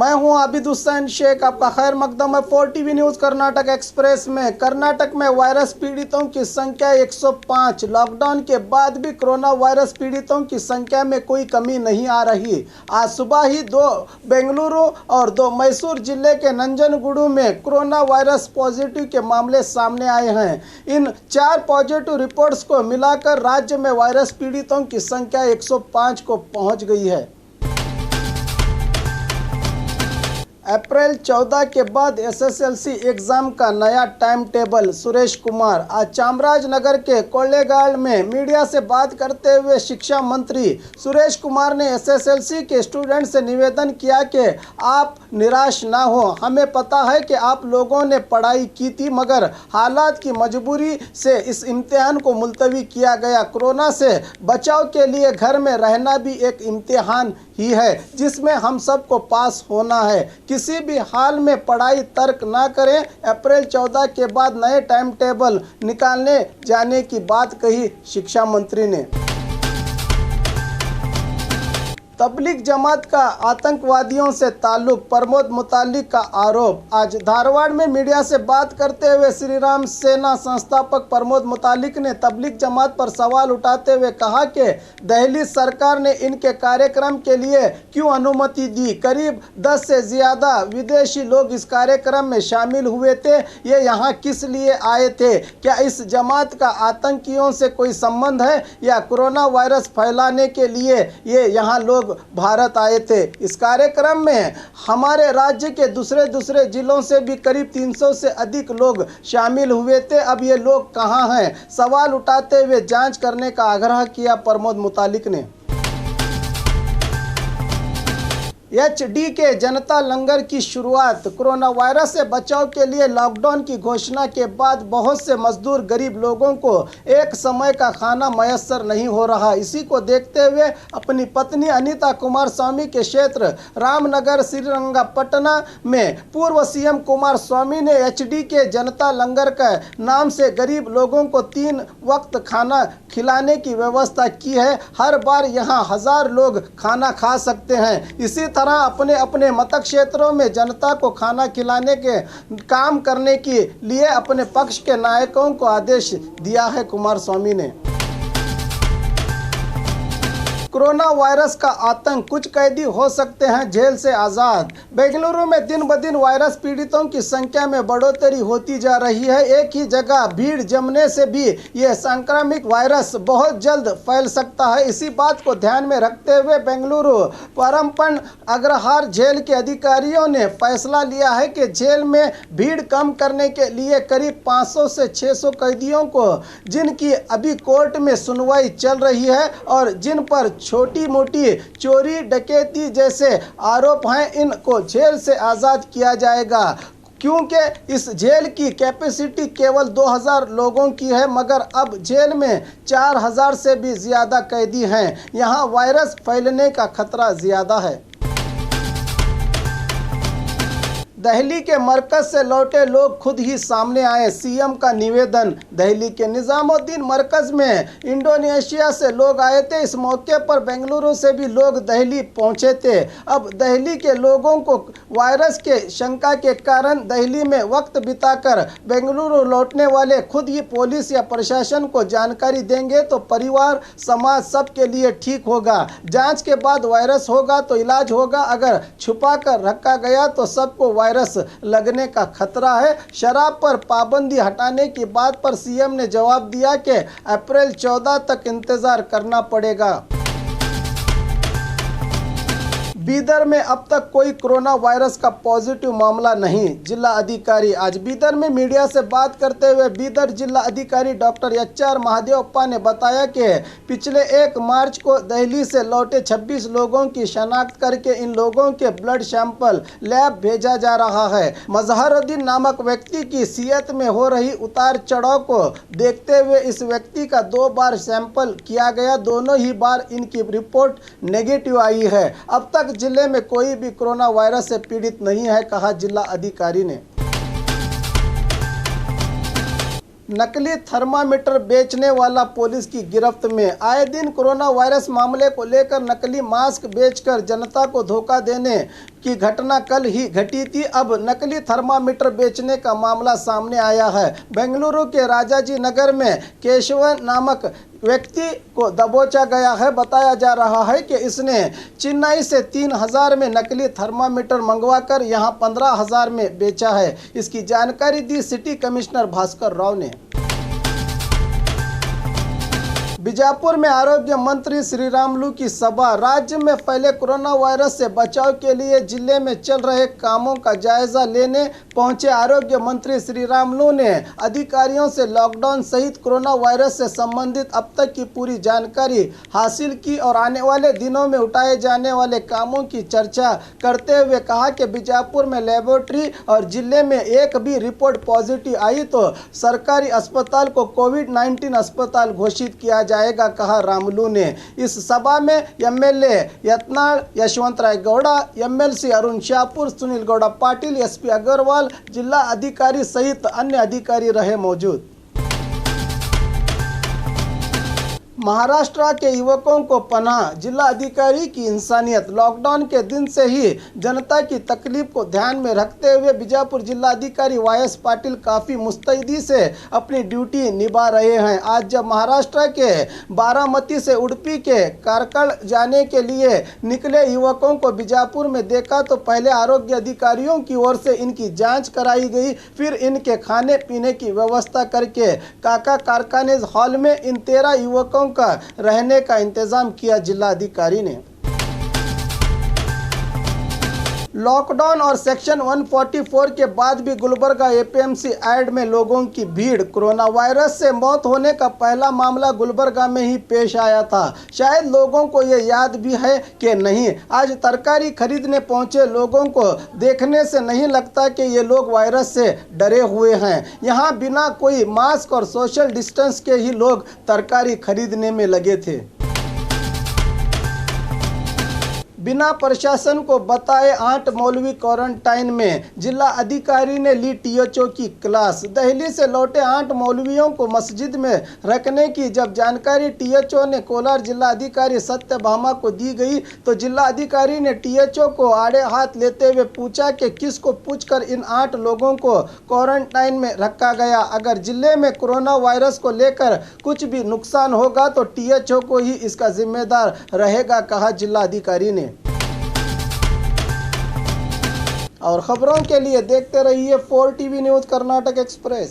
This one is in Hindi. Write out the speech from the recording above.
मैं हूं आबिद हुसैन शेख। आपका खैर मकदम है 4TV न्यूज़ कर्नाटक एक्सप्रेस में। कर्नाटक में वायरस पीड़ितों की संख्या 105। लॉकडाउन के बाद भी कोरोना वायरस पीड़ितों की संख्या में कोई कमी नहीं आ रही। आज सुबह ही 2 बेंगलुरु और 2 मैसूर जिले के नंजनगुडु में कोरोना वायरस पॉजिटिव के मामले सामने आए हैं। इन 4 पॉजिटिव रिपोर्ट्स को मिलाकर राज्य में वायरस पीड़ितों की संख्या 105 को पहुंच गई है। अप्रैल 14 के बाद SSLC एग्ज़ाम का नया टाइम टेबल। सुरेश कुमार आज चामराजनगर के कोल्लेगाल में मीडिया से बात करते हुए शिक्षा मंत्री सुरेश कुमार ने SSLC के स्टूडेंट से निवेदन किया कि आप निराश ना हो। हमें पता है कि आप लोगों ने पढ़ाई की थी, मगर हालात की मजबूरी से इस इम्तिहान को मुलतवी किया गया। कोरोना से बचाव के लिए घर में रहना भी एक इम्तिहान ही है जिसमें हम सबको पास होना है। किसी भी हाल में पढ़ाई तर्क ना करें। अप्रैल 14 के बाद नए टाइम टेबल निकालने जाने की बात कही शिक्षा मंत्री ने। तबलीग जमात का आतंकवादियों से ताल्लुक, प्रमोद मुतालिक का आरोप। आज धारवाड़ में मीडिया से बात करते हुए श्री राम सेना संस्थापक प्रमोद मुतालिक ने तबलीग जमात पर सवाल उठाते हुए कहा कि दिल्ली सरकार ने इनके कार्यक्रम के लिए क्यों अनुमति दी। करीब 10 से ज़्यादा विदेशी लोग इस कार्यक्रम में शामिल हुए थे। ये यहाँ किस लिए आए थे? क्या इस जमात का आतंकियों से कोई संबंध है या कोरोना वायरस फैलाने के लिए ये यहाँ लोग भारत आए थे? इस कार्यक्रम में हमारे राज्य के दूसरे जिलों से भी करीब 300 से अधिक लोग शामिल हुए थे। अब ये लोग कहां हैं? सवाल उठाते हुए जांच करने का आग्रह किया प्रमोद मुतालिक ने। HD के जनता लंगर की शुरुआत। कोरोना वायरस से बचाव के लिए लॉकडाउन की घोषणा के बाद बहुत से मजदूर गरीब लोगों को एक समय का खाना मयसर नहीं हो रहा। इसी को देखते हुए अपनी पत्नी अनीता कुमार स्वामी के क्षेत्र रामनगर श्रीरंगपटना में पूर्व CM कुमार स्वामी ने HD के जनता लंगर के नाम से गरीब लोगों को 3 वक्त खाना खिलाने की व्यवस्था की है। हर बार यहाँ 1000 लोग खाना खा सकते हैं। इसी तरह अपने अपने मत क्षेत्रों में जनता को खाना खिलाने के काम करने के लिए अपने पक्ष के नायकों को आदेश दिया है कुमार स्वामी ने। कोरोना वायरस का आतंक, कुछ कैदी हो सकते हैं जेल से आज़ाद। बेंगलुरु में दिन ब दिन वायरस पीड़ितों की संख्या में बढ़ोतरी होती जा रही है। एक ही जगह भीड़ जमने से भी ये संक्रामक वायरस बहुत जल्द फैल सकता है। इसी बात को ध्यान में रखते हुए बेंगलुरु परमपन अग्रहार जेल के अधिकारियों ने फैसला लिया है कि जेल में भीड़ कम करने के लिए करीब 500 से 600 कैदियों को, जिनकी अभी कोर्ट में सुनवाई चल रही है और जिन पर छोटी मोटी चोरी डकैती जैसे आरोप हैं, इनको जेल से आज़ाद किया जाएगा। क्योंकि इस जेल की कैपेसिटी केवल 2000 लोगों की है, मगर अब जेल में 4000 से भी ज़्यादा कैदी हैं। यहाँ वायरस फैलने का खतरा ज़्यादा है। दिल्ली के मरकज से लौटे लोग खुद ही सामने आए, CM का निवेदन। दिल्ली के निजामुद्दीन मरकज में इंडोनेशिया से लोग आए थे। इस मौके पर बेंगलुरु से भी लोग दिल्ली पहुंचे थे। अब दिल्ली के लोगों को वायरस के शंका के कारण दिल्ली में वक्त बिताकर बेंगलुरु लौटने वाले खुद ही पुलिस या प्रशासन को जानकारी देंगे तो परिवार समाज सबके लिए ठीक होगा। जांच के बाद वायरस होगा तो इलाज होगा, अगर छुपा कर रखा गया तो सबको वायरस लगने का खतरा है। शराब पर पाबंदी हटाने की बात पर CM ने जवाब दिया कि अप्रैल 14 तक इंतजार करना पड़ेगा। बीदर में अब तक कोई कोरोना वायरस का पॉजिटिव मामला नहीं। जिला अधिकारी आज बीदर में मीडिया से बात करते हुए बीदर जिला अधिकारी डॉक्टर HR महादेवप्पा ने बताया कि पिछले 1 मार्च को दिल्ली से लौटे 26 लोगों की शनाख्त करके इन लोगों के ब्लड सैंपल लैब भेजा जा रहा है। मजहरुद्दीन नामक व्यक्ति की सेहत में हो रही उतार चढ़ाव को देखते हुए इस व्यक्ति का 2 बार सैंपल किया गया। दोनों ही बार इनकी रिपोर्ट नेगेटिव आई है। अब तक जिले में कोई भी कोरोना वायरस से पीड़ित नहीं है, कहा जिला अधिकारी ने। नकली थर्मामीटर बेचने वाला पुलिस की गिरफ्त में। आए दिन कोरोना वायरस मामले को लेकर नकली मास्क बेचकर जनता को धोखा देने की घटना कल ही घटी थी। अब नकली थर्मामीटर बेचने का मामला सामने आया है। बेंगलुरु के राजाजी नगर में केशवन नामक व्यक्ति को दबोचा गया है। बताया जा रहा है कि इसने चेन्नई से 3000 में नकली थर्मामीटर मंगवाकर यहां 15,000 में बेचा है। इसकी जानकारी दी सिटी कमिश्नर भास्कर राव ने। बीजापुर में आरोग्य मंत्री श्रीरामुलु की सभा। राज्य में फैले कोरोना वायरस से बचाव के लिए जिले में चल रहे कामों का जायजा लेने पहुंचे आरोग्य मंत्री श्रीरामुलु ने अधिकारियों से लॉकडाउन सहित कोरोना वायरस से संबंधित अब तक की पूरी जानकारी हासिल की और आने वाले दिनों में उठाए जाने वाले कामों की चर्चा करते हुए कहा कि बीजापुर में लेबोरेटरी और जिले में एक भी रिपोर्ट पॉजिटिव आई तो सरकारी अस्पताल को कोविड-19 अस्पताल घोषित किया जाएगा, कहा रामुलु ने। इस सभा में एमएलए यत्नाल यशवंत राय गौड़ा, एमएलसी अरुण शाहपुर, सुनील गौड़ा पाटिल, एसपी अग्रवाल, जिला अधिकारी सहित अन्य अधिकारी रहे मौजूद। महाराष्ट्र के युवकों को पनाह, जिला अधिकारी की इंसानियत। लॉकडाउन के दिन से ही जनता की तकलीफ को ध्यान में रखते हुए बीजापुर जिला अधिकारी वायस पाटिल काफ़ी मुस्तैदी से अपनी ड्यूटी निभा रहे हैं। आज जब महाराष्ट्र के बारामती से उडुपी के कारकल जाने के लिए निकले युवकों को बीजापुर में देखा तो पहले आरोग्य अधिकारियों की ओर से इनकी जाँच कराई गई, फिर इनके खाने पीने की व्यवस्था करके काका कारखाने हॉल में इन 13 युवकों का रहने का इंतजाम किया जिला अधिकारी ने। लॉकडाउन और सेक्शन 144 के बाद भी गुलबर्गा एपीएमसी ऐड में लोगों की भीड़। कोरोना वायरस से मौत होने का पहला मामला गुलबर्गा में ही पेश आया था। शायद लोगों को ये याद भी है कि नहीं। आज तरकारी खरीदने पहुंचे लोगों को देखने से नहीं लगता कि ये लोग वायरस से डरे हुए हैं। यहाँ बिना कोई मास्क और सोशल डिस्टेंस के ही लोग तरकारी खरीदने में लगे थे। बिना प्रशासन को बताए 8 मौलवी क्वारंटाइन में। जिला अधिकारी ने ली टीएचओ की क्लास। दिल्ली से लौटे 8 मौलवियों को मस्जिद में रखने की जब जानकारी टीएचओ ने कोलार जिला अधिकारी सत्यभामा को दी गई तो जिला अधिकारी ने टीएचओ को आड़े हाथ लेते हुए पूछा कि किसको पूछकर इन 8 लोगों को क्वारंटाइन में रखा गया। अगर जिले में कोरोना वायरस को लेकर कुछ भी नुकसान होगा तो टीएचओ को ही इसका जिम्मेदार रहेगा, कहा जिला अधिकारी ने। और खबरों के लिए देखते रहिए 4 टीवी न्यूज़ कर्नाटक एक्सप्रेस।